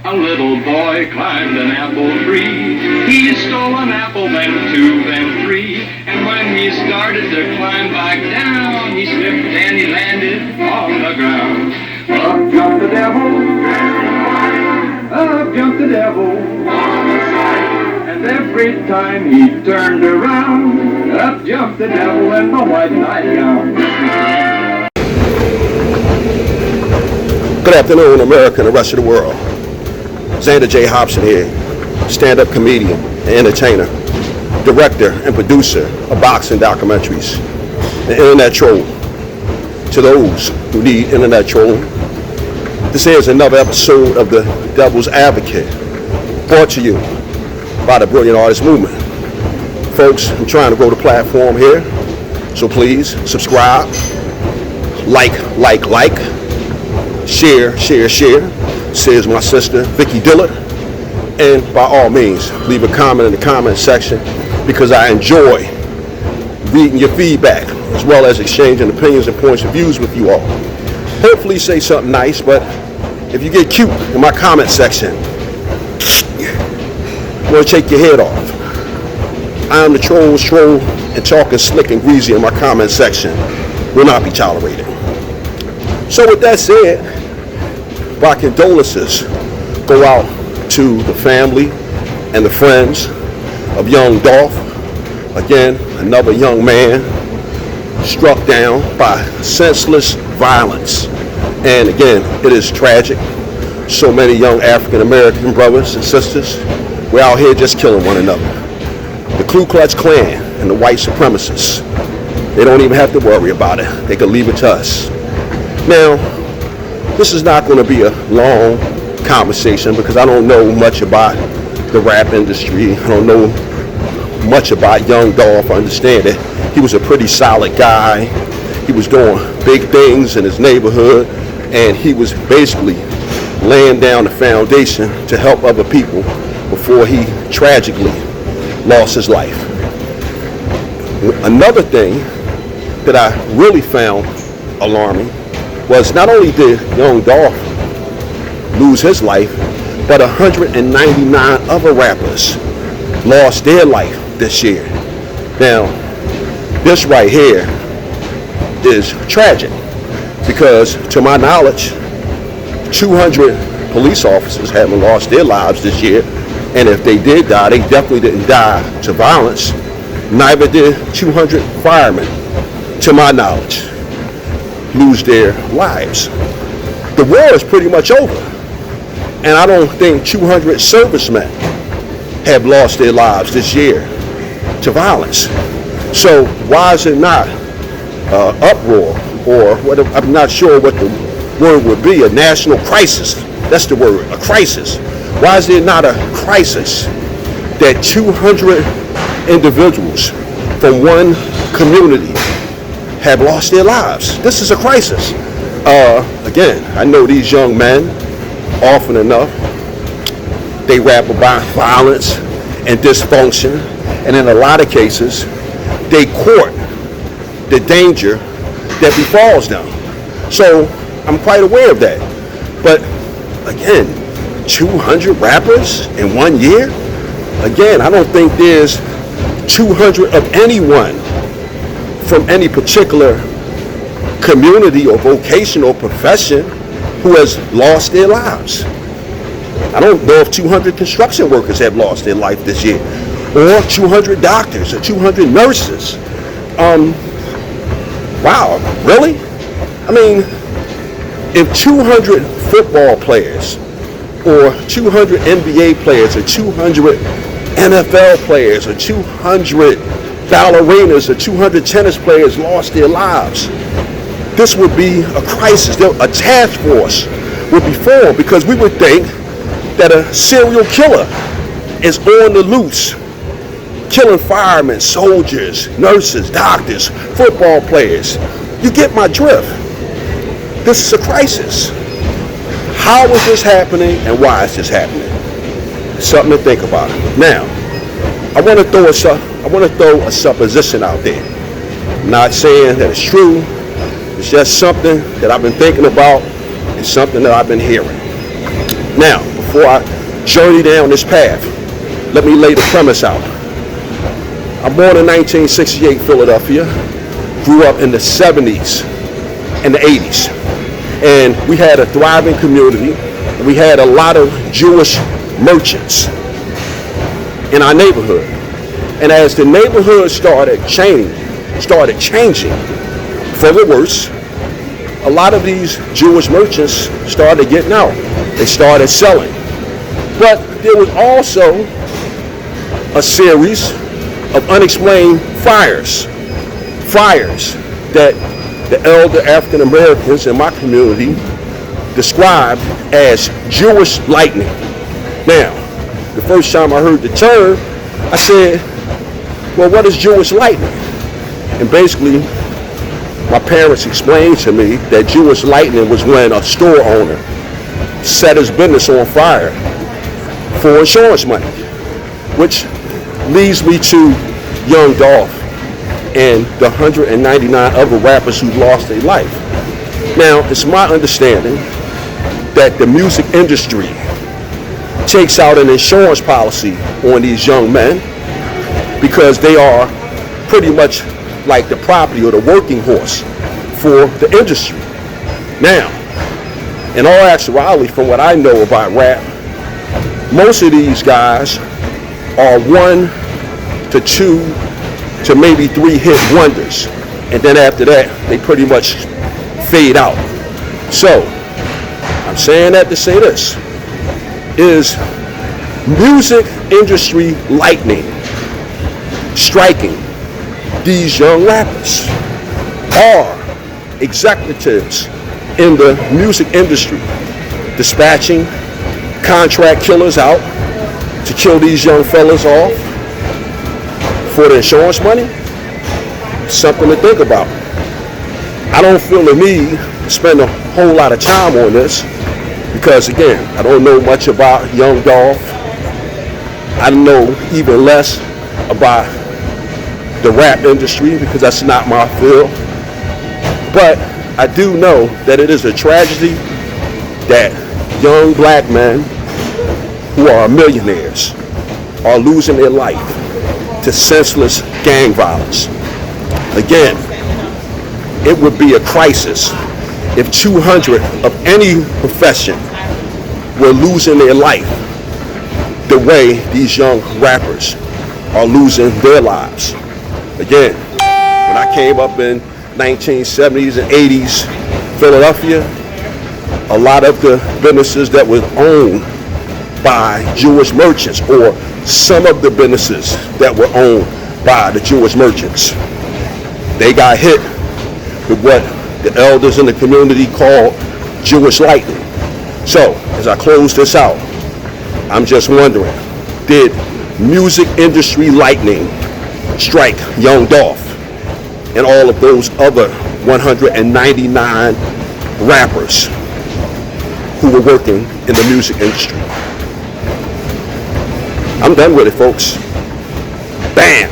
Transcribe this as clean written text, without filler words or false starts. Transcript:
A little boy climbed an apple tree. He stole an apple, then two, then three. And when he started to climb back down, he slipped and he landed on the ground. Up jumped the devil, up jumped the devil, and every time he turned around, up jumped the devil in my white nightgown. Good afternoon, America and the rest of the world. Xander J. Hobson here, stand-up comedian and entertainer, director and producer of boxing documentaries, and internet troll. To those who need internet trolling, this is another episode of The Devil's Advocate, brought to you by the Brilliant Artist Movement. Folks, I'm trying to grow the platform here, so please subscribe, like, share, says my sister, Vicky Dillard. And by all means, leave a comment in the comment section because I enjoy reading your feedback as well as exchanging opinions and points of views with you all. Hopefully say something nice, but if you get cute in my comment section, I'm going to take your head off. I am the troll's troll, and talking slick and greasy in my comment section will not be tolerated. So with that said, my condolences go out to the family and the friends of young Dolph. Again, another young man struck down by senseless violence. And again, it is tragic. So many young African American brothers and sisters, we're out here just killing one another. The Ku Klux Klan and the white supremacists, they don't even have to worry about it. They can leave it to us. Now, this is not going to be a long conversation because I don't know much about the rap industry. I don't know much about young Dolph. I understand that he was a pretty solid guy. He was doing big things in his neighborhood, and he was basically laying down the foundation to help other people before he tragically lost his life. Another thing that I really found alarming was not only did young Dolph lose his life, but 199 other rappers lost their life this year. Now, this right here is tragic because, to my knowledge, 200 police officers haven't lost their lives this year, and if they did die, they definitely didn't die to violence. Neither did 200 firemen, to my knowledge, lose their lives. The war is pretty much over, and I don't think 200 servicemen have lost their lives this year to violence. So why is it not uproar, or what? I'm not sure what the word would be, a national crisis? That's the word, a crisis. Why is there not a crisis that 200 individuals from one community have lost their lives? This is a crisis. Again, I know these young men, often enough, they rap about violence and dysfunction, and in a lot of cases, they court the danger that befalls them. So I'm quite aware of that. But again, 200 rappers in 1 year? Again, I don't think there's 200 of anyone from any particular community or vocation or profession who has lost their lives. I don't know if 200 construction workers have lost their life this year, or 200 doctors, or 200 nurses. Wow, really? I mean, if 200 football players, or 200 NBA players, or 200 NFL players, or 200 ballerinas, or 200 tennis players lost their lives, this would be a crisis. A task force would be formed, because we would think that a serial killer is on the loose, killing firemen, soldiers, nurses, doctors, football players. You get my drift. This is a crisis. How is this happening, and why is this happening? Something to think about. Now, I want to throw a supposition out there. I'm not saying that it's true. It's just something that I've been thinking about and something that I've been hearing. Now, before I journey down this path, let me lay the premise out. I'm born in 1968 Philadelphia, grew up in the 70s and the 80s. And we had a thriving community. We had a lot of Jewish merchants in our neighborhood. And as the neighborhood started changing for the worse, a lot of these Jewish merchants started getting out. They started selling. But there was also a series of unexplained fires that the elder African Americans in my community described as Jewish lightning. Now, the first time I heard the term, I said, well, what is Jewish lightning? And basically, my parents explained to me that Jewish lightning was when a store owner set his business on fire for insurance money, which leads me to young Dolph and the 199 other rappers who lost their life. Now, it's my understanding that the music industry takes out an insurance policy on these young men because they are pretty much like the property or the working horse for the industry. Now, in all actuality, from what I know about rap, most of these guys are 1 to 2 to maybe 3 hit wonders. And then after that, they pretty much fade out. So, I'm saying that to say this. Is music industry lightning striking these young rappers? Are executives in the music industry dispatching contract killers out to kill these young fellas off for the insurance money? Something to think about. I don't feel the need to spend a whole lot of time on this because, again, I don't know much about young Dolph. I know even less about the rap industry because that's not my field. But I do know that it is a tragedy that young black men who are millionaires are losing their life to senseless gang violence. Again, it would be a crisis if 200 of any profession were losing their life the way these young rappers are losing their lives. Again, when I came up in 1970s and 80s Philadelphia, a lot of the businesses that were owned by Jewish merchants, or some of the businesses that were owned by the Jewish merchants, they got hit with what the elders in the community call Jewish lightning. So, as I close this out, I'm just wondering, did music industry lightning strike young Dolph and all of those other 199 rappers who were working in the music industry? I'm done with it, folks. Bam!